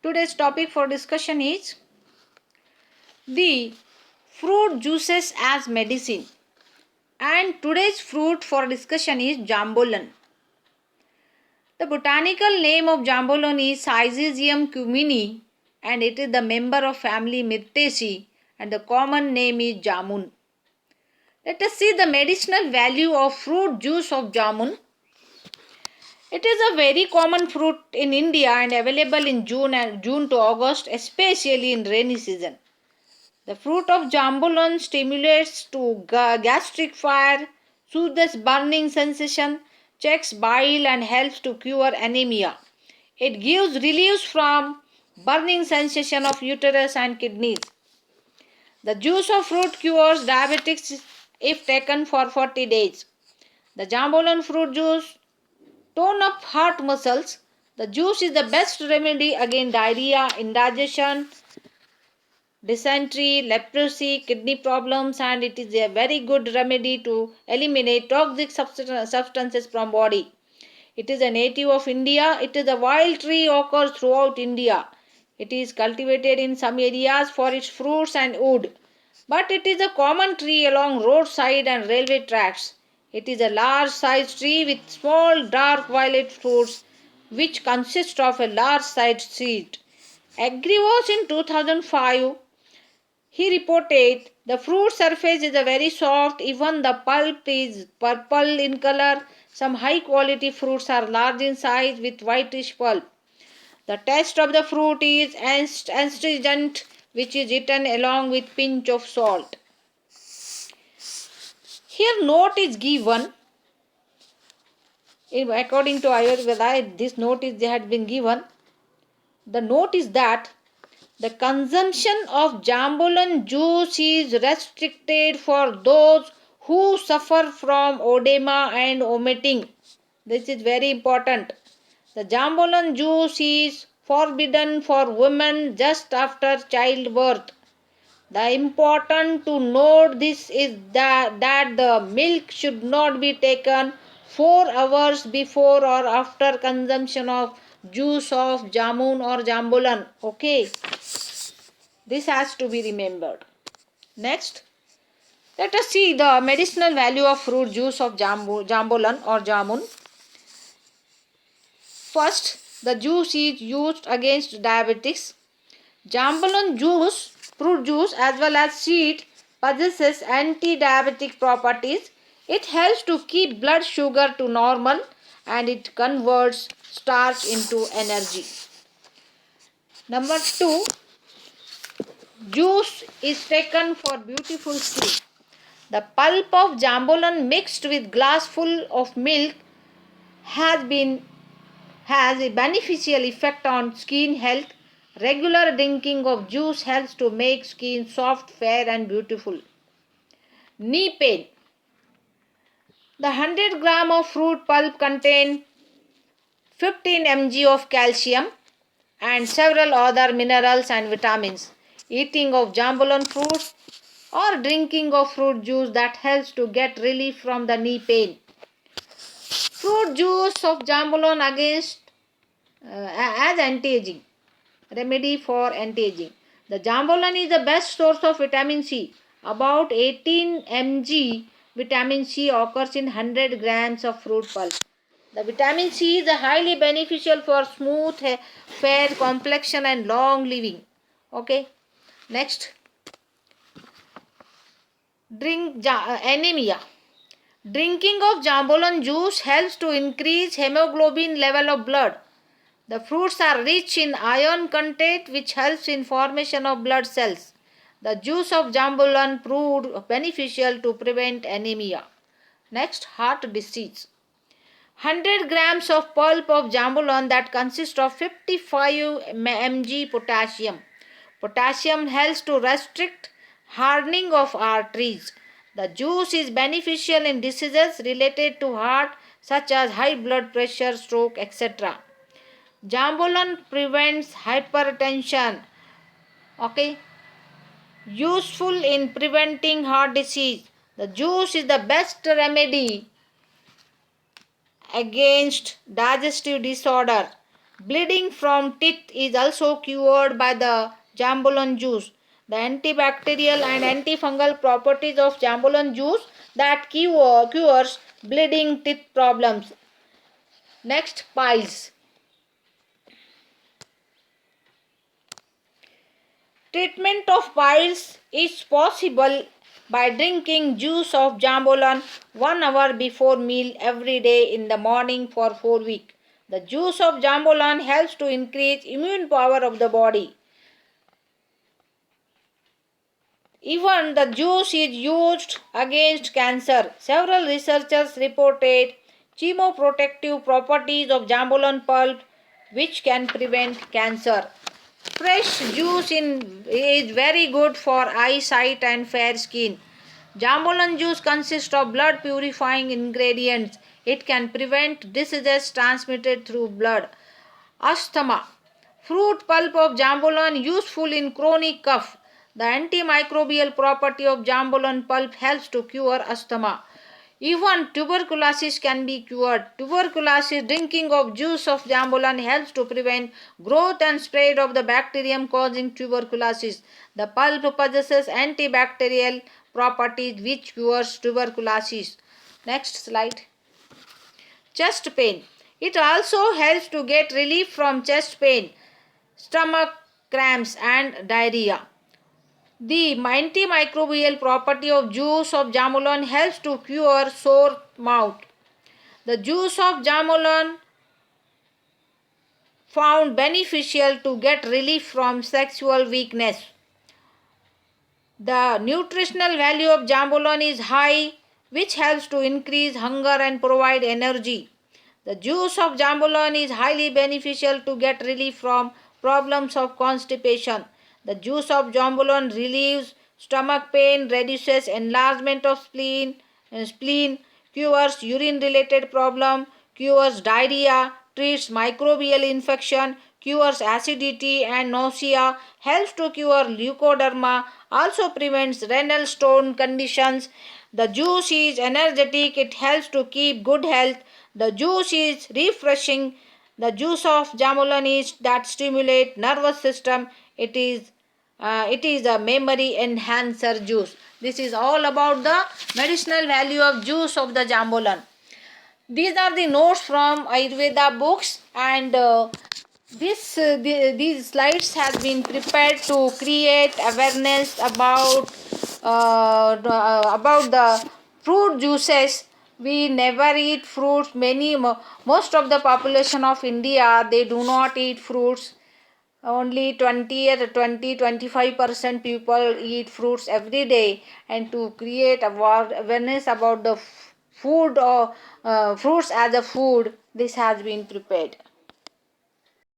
Today's topic for discussion is the fruit juices as medicine. And today's fruit for discussion is jambolan. The botanical name of jambolan is Syzygium cumini and it is the member of family Myrtaceae and the common name is jamun. Let us see the medicinal value of fruit juice of jamun. It is a very common fruit in India and available in June to August, especially in rainy season. The fruit of jambolan stimulates to gastric fire, soothes burning sensation, checks bile and helps to cure anemia. It gives relief from burning sensation of uterus and kidneys. The juice of fruit cures diabetics if taken for 40 days. The jambolan fruit juice tone up heart muscles. The juice is the best remedy against diarrhea, indigestion, dysentery, leprosy, kidney problems, and it is a very good remedy to eliminate toxic substances from body. It is a native of India. It is a wild tree occurs throughout India. It is cultivated in some areas for its fruits and wood, but it is a common tree along roadside and railway tracks. It is a large sized tree with small dark violet fruits which consist of a large sized seed. Agrivos in 2005 he reported the fruit surface is a very soft, even the pulp is purple in color. Some high quality fruits are large in size with whitish pulp. The taste of the fruit is astringent, which is eaten along with pinch of salt. Here note is given. According to Ayurveda, this note had been given. The note is that the consumption of jambolan juice is restricted for those who suffer from oedema and vomiting. This is very important. The jambolan juice is forbidden for women just after childbirth. The important to note this is that the milk should not be taken 4 hours before or after consumption of juice of jamun or jambolan. Okay. This has to be remembered. Next, let us see the medicinal value of fruit juice of jambolan or jamun. First, the juice is used against diabetics. Jambolan juice, fruit juice as well as seed possesses anti-diabetic properties. It helps to keep blood sugar to normal and it converts starch into energy. Number 2, juice is taken for beautiful skin. The pulp of jambolan mixed with glass full of milk has a beneficial effect on skin health. Regular drinking of juice helps to make skin soft, fair and beautiful. Knee pain. The 100 gram of fruit pulp contain 15 mg of calcium and several other minerals and vitamins. Eating of jambolan fruits or drinking of fruit juice that helps to get relief from the knee pain. Fruit juice of jambolan against as anti-aging. Remedy for anti-aging. The jambolan is the best source of vitamin C. About 18 mg vitamin C occurs in 100 grams of fruit pulp. The vitamin C is highly beneficial for smooth, fair complexion and long living. Okay. Next. Anemia. Drinking of jambolan juice helps to increase hemoglobin level of blood. The fruits are rich in iron content which helps in formation of blood cells. The juice of jambolan proved beneficial to prevent anemia. Next, heart disease. 100 grams of pulp of jambolan that consists of 55 mg potassium. Potassium helps to restrict hardening of arteries. The juice is beneficial in diseases related to heart such as high blood pressure, stroke, etc. Jambolan prevents hypertension. Okay. Useful in preventing heart disease. The juice is the best remedy against digestive disorder. Bleeding from teeth is also cured by the jambolon juice. The antibacterial and antifungal properties of jambolon juice that cures bleeding teeth problems. Next, piles. Treatment of piles is possible by drinking juice of jambolon 1 hour before meal every day in the morning for 4 weeks. The juice of jambolon helps to increase immune power of the body. Even the juice is used against cancer. Several researchers reported chemoprotective properties of jambolon pulp which can prevent cancer. Fresh juice is very good for eyesight and fair skin. Jambolon juice consists of blood purifying ingredients. It can prevent diseases transmitted through blood. Asthma. Fruit pulp of jambolon useful in chronic cough. The antimicrobial property of jambolon pulp helps to cure asthma. Even tuberculosis can be cured. Tuberculosis, drinking of juice of jambolon helps to prevent growth and spread of the bacterium causing tuberculosis. The pulp possesses antibacterial properties which cures tuberculosis. Next slide. Chest pain. It also helps to get relief from chest pain, stomach cramps and diarrhea. The antimicrobial property of juice of jambolon helps to cure sore mouth. The juice of jambolon found beneficial to get relief from sexual weakness. The nutritional value of jambolon is high, which helps to increase hunger and provide energy. The juice of jambolon is highly beneficial to get relief from problems of constipation. The juice of jambolon relieves stomach pain, reduces enlargement of spleen, cures urine-related problem, cures diarrhea, treats microbial infection, cures acidity and nausea, helps to cure leukoderma, also prevents renal stone conditions. The juice is energetic, it helps to keep good health. The juice is refreshing. The juice of jambolon is that stimulate nervous system. It is a memory enhancer juice. This is all about the medicinal value of juice of the jambolon. These are the notes from Ayurveda books, and these slides have been prepared to create awareness about the fruit juices. We never eat fruits. Most of the population of India, they do not eat fruits. Only 25% people eat fruits every day, and to create awareness about the food or fruits as a food, this has been prepared.